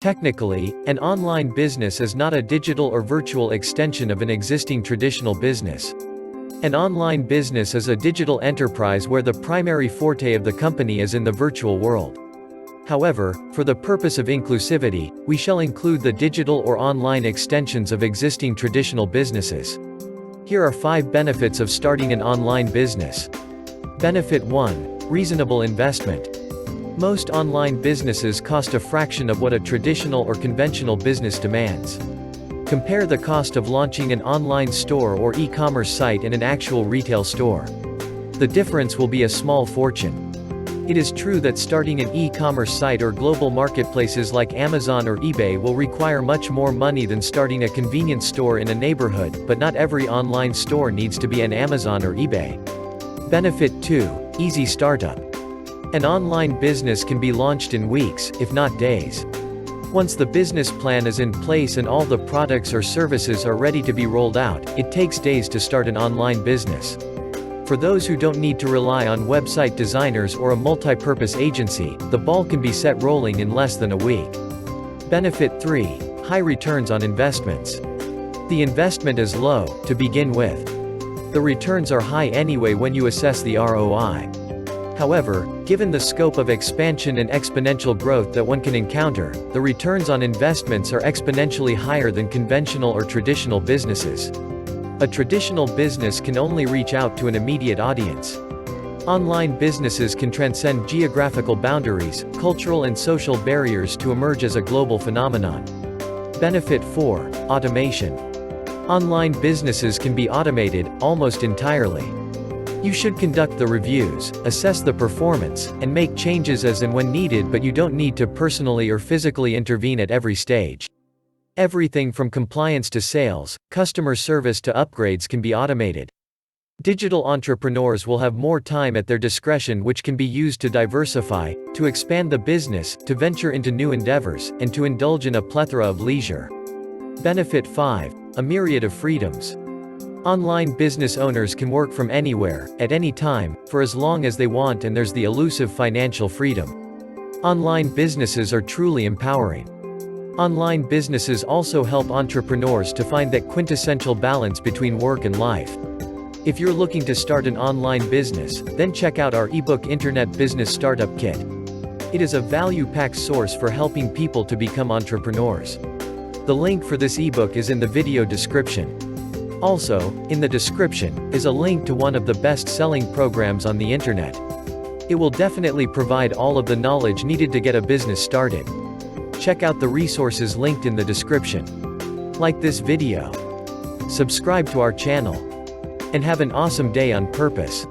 Technically, an online business is not a digital or virtual extension of an existing traditional business. An online business is a digital enterprise where the primary forte of the company is in the virtual world. However, for the purpose of inclusivity, we shall include the digital or online extensions of existing traditional businesses. Here are 5 benefits of starting an online business. Benefit 1. Reasonable investment. Most online businesses cost a fraction of what a traditional or conventional business demands. Compare the cost of launching an online store or e-commerce site and an actual retail store. The difference will be a small fortune. It is true that starting an e-commerce site or global marketplaces like Amazon or eBay will require much more money than starting a convenience store in a neighborhood, but not every online store needs to be an Amazon or eBay. Benefit 2. Easy startup. An online business can be launched in weeks, if not days. Once the business plan is in place and all the products or services are ready to be rolled out, it takes days to start an online business. For those who don't need to rely on website designers or a multi-purpose agency, the ball can be set rolling in less than a week. Benefit 3. High returns on investments. The investment is low, to begin with. The returns are high anyway when you assess the ROI. However, given the scope of expansion and exponential growth that one can encounter, the returns on investments are exponentially higher than conventional or traditional businesses. A traditional business can only reach out to an immediate audience. Online businesses can transcend geographical boundaries, cultural and social barriers to emerge as a global phenomenon. Benefit 4. Automation. Online businesses can be automated, almost entirely. You should conduct the reviews, assess the performance, and make changes as and when needed, but you don't need to personally or physically intervene at every stage. Everything from compliance to sales, customer service to upgrades can be automated. Digital entrepreneurs will have more time at their discretion, which can be used to diversify, to expand the business, to venture into new endeavors, and to indulge in a plethora of leisure. Benefit 5. A myriad of freedoms. Online business owners can work from anywhere, at any time, for as long as they want, and there's the elusive financial freedom. Online businesses are truly empowering. Online businesses also help entrepreneurs to find that quintessential balance between work and life. If you're looking to start an online business, then check out our ebook Internet Business Startup Kit. It is a value-packed source for helping people to become entrepreneurs. The link for this ebook is in the video description. Also, in the description, is a link to one of the best-selling programs on the internet. It will definitely provide all of the knowledge needed to get a business started. Check out the resources linked in the description. Like this video. Subscribe to our channel. And have an awesome day on purpose.